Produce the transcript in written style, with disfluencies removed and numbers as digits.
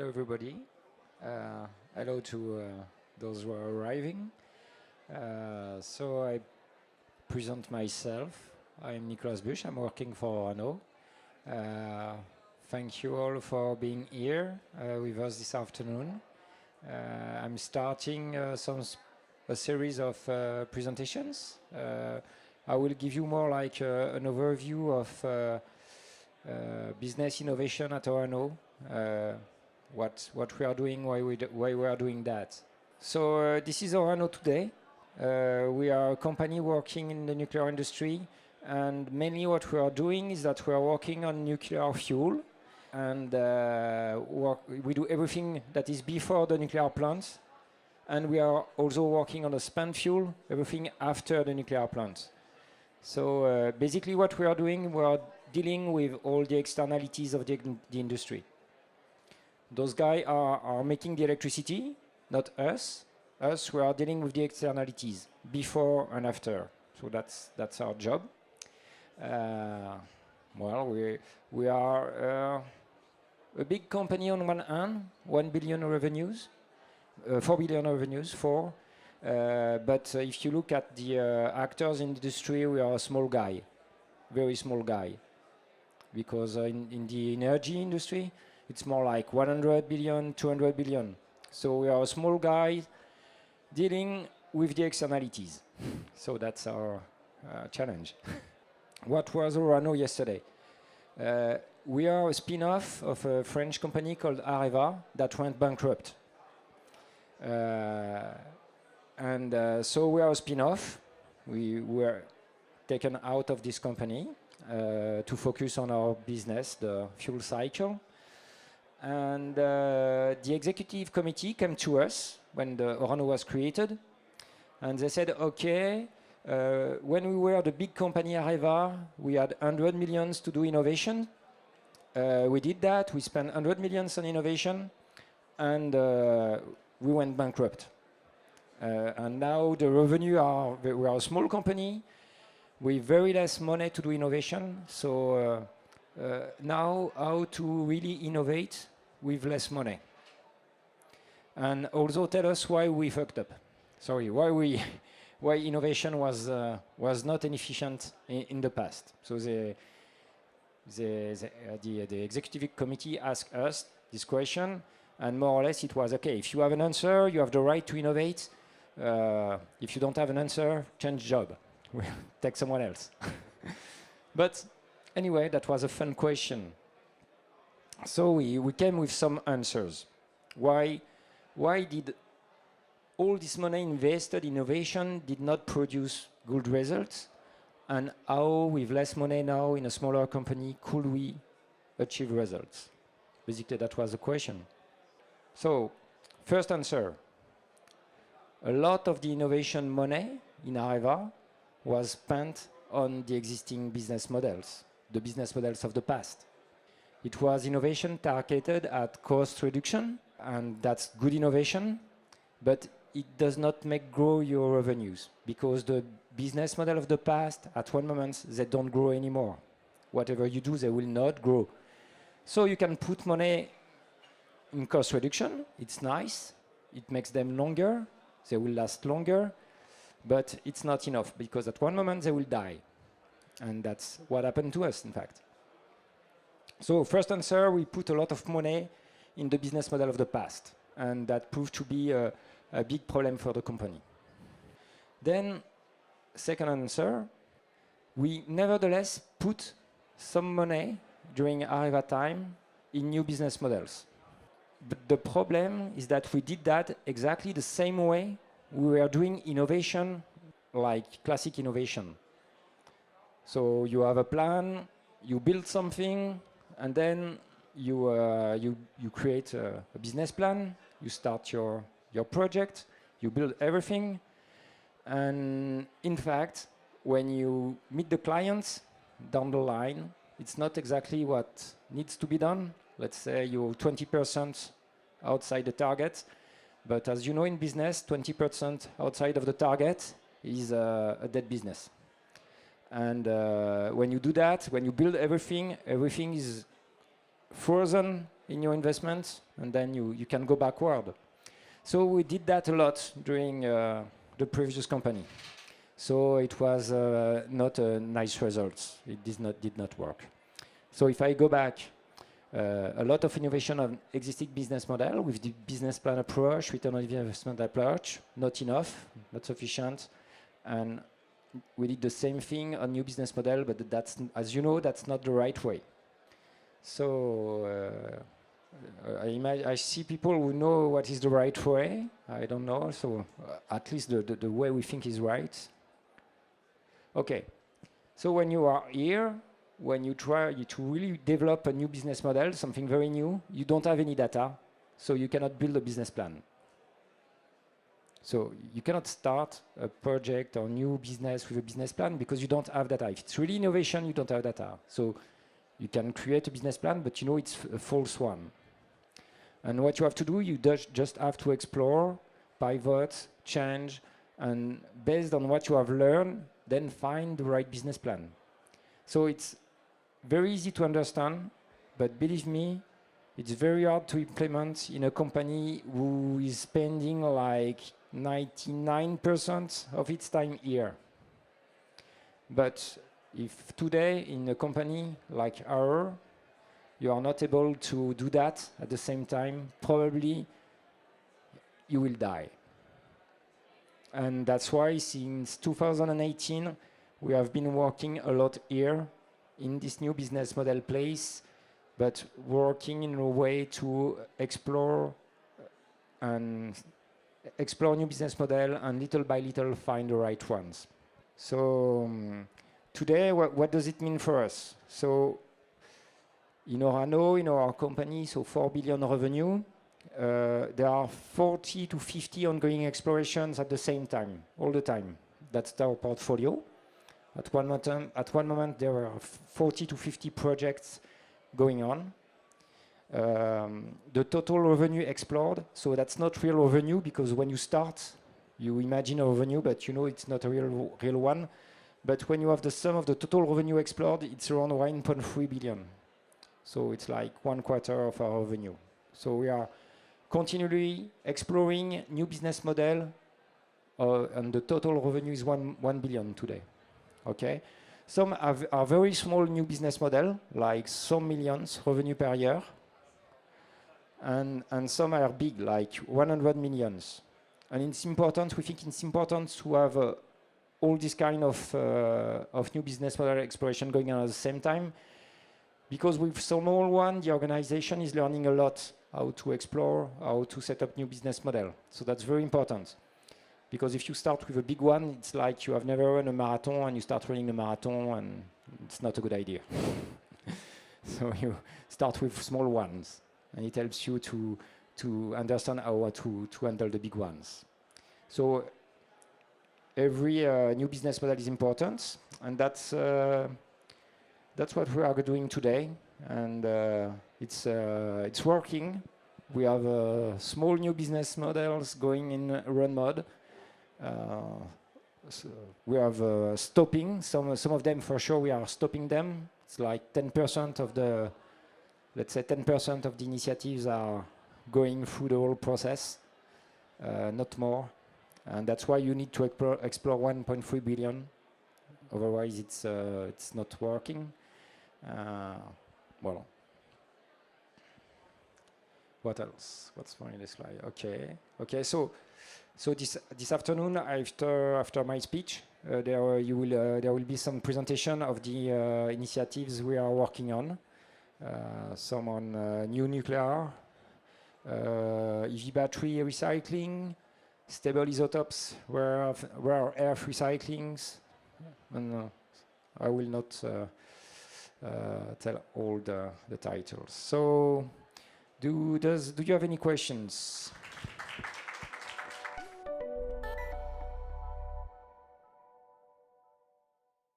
everybody. Hello to those who are arriving. So I present myself. I'm Buche. I'm working for Orano. Thank you all for being here with us this afternoon. I'm starting a series of presentations. I will give you more like an overview of business innovation at Orano, what we are doing, why we are doing that. So this is Orano today. We are a company working in the nuclear industry, and mainly what we are doing is that we are working on nuclear fuel, and we do everything that is before the nuclear plant, and we are also working on the spent fuel, everything after the nuclear plant. So basically what we are doing, we are dealing with all the externalities of the industry. Those guys are making the electricity, not us. Us, we are dealing with the externalities, before and after. So that's our job. Well, we are a big company on one hand, 1 billion revenues, 4 billion revenues, but if you look at the actors in the industry, we are a small guy, very small guy. Because in the energy industry, it's more like 100 billion, 200 billion. So we are a small guy dealing with the externalities. So that's our challenge. What was Orano yesterday? We are a spin-off of a French company called Areva that went bankrupt. So we are a spin-off. We were taken out of this company to focus on our business, the fuel cycle. And the executive committee came to us when the Orano was created, and they said, okay, when we were the big company Areva, we had 100 millions to do innovation. We did that, we spent 100 millions on innovation, and we went bankrupt. And now the revenue we are a small company with very less money to do innovation. So now how to really innovate with less money. And also tell us why we fucked up. Sorry, why innovation was not inefficient in the past. So the executive committee asked us this question, and more or less it was, okay, if you have an answer, you have the right to innovate. If you don't have an answer, change job. Take someone else. But anyway, that was a fun question. So we came with some answers. Why did all this money invested in innovation did not produce good results? And how, with less money now in a smaller company, could we achieve results? Basically, that was the question. So, first answer. A lot of the innovation money in Areva was spent on the existing business models, the business models of the past. It was innovation targeted at cost reduction, and that's good innovation, but it does not make grow your revenues, because the business model of the past, at one moment, they don't grow anymore. Whatever you do, they will not grow. So you can put money in cost reduction, it's nice, it makes them longer, they will last longer, but it's not enough, because at one moment they will die. And that's what happened to us, in fact. So first answer, we put a lot of money in the business model of the past, and that proved to be a big problem for the company. Then, second answer, we nevertheless put some money during Areva time in new business models. But the problem is that we did that exactly the same way we were doing innovation, like classic innovation. So you have a plan, you build something, and then you create a business plan, you start your project, you build everything, and in fact, when you meet the clients down the line, it's not exactly what needs to be done. Let's say you're 20% outside the target, but as you know in business, 20% outside of the target is a dead business. And when you do that, when you build everything, everything is frozen in your investment, and then you can go backward. So we did that a lot during the previous company. So it was not a nice result. It did not work. So if I go back, a lot of innovation on existing business model with the business plan approach, return on investment approach, not enough, not sufficient. And we did the same thing on new business model, but that's, as you know, that's not the right way. So I see people who know what is the right way. I don't know, so at least the way we think is right. Okay, so when you are here, when you try to really develop a new business model, something very new, you don't have any data, so you cannot build a business plan. So you cannot start a project or new business with a business plan because you don't have data. If it's really innovation, you don't have data. So you can create a business plan, but you know it's a false one. And what you have to do, you just have to explore, pivot, change, and based on what you have learned, then find the right business plan. So it's very easy to understand, but believe me, it's very hard to implement in a company who is spending like 99% of its time here. But if today in a company like ours, you are not able to do that at the same time, probably you will die. And that's why since 2018, we have been working a lot here in this new business model place, but working in a way to explore new business model and little by little find the right ones. So today, what does it mean for us? So in Orano, in our company, so 4 billion revenue, there are 40 to 50 ongoing explorations at the same time, all the time. That's our portfolio. At one moment, there were 40 to 50 projects going on. The total revenue explored, so that's not real revenue because when you start, you imagine a revenue, but you know it's not a real one. But when you have the sum of the total revenue explored, it's around 1.3 billion. So it's like 1/4 of our revenue. So we are continually exploring new business model, and the total revenue is 1 billion today. Okay, some are very small new business model, like some millions revenue per year, and some are big, like 100 millions. And it's important. We think it's important to have all this kind of new business model exploration going on at the same time, because with some small one, the organization is learning a lot how to explore, how to set up new business model. So that's very important. Because if you start with a big one, it's like you have never run a marathon and you start running a marathon, and it's not a good idea. So you start with small ones, and it helps you to understand how to handle the big ones. So every new business model is important, and that's what we are doing today, and it's working. We have small new business models going in run mode. So we have stopping some of them for sure. We are stopping them. It's like 10% of the, let's say 10% of the initiatives are going through the whole process, not more. And that's why you need to explore 1.3 billion. Otherwise, it's not working. Well, what else? What's more in the slide? Okay. So this afternoon, after my speech, there will be some presentation of the initiatives we are working on. Some on new nuclear, EV battery recycling, stable isotopes, rare earth recyclings, and I will not tell all the titles. So, do you have any questions?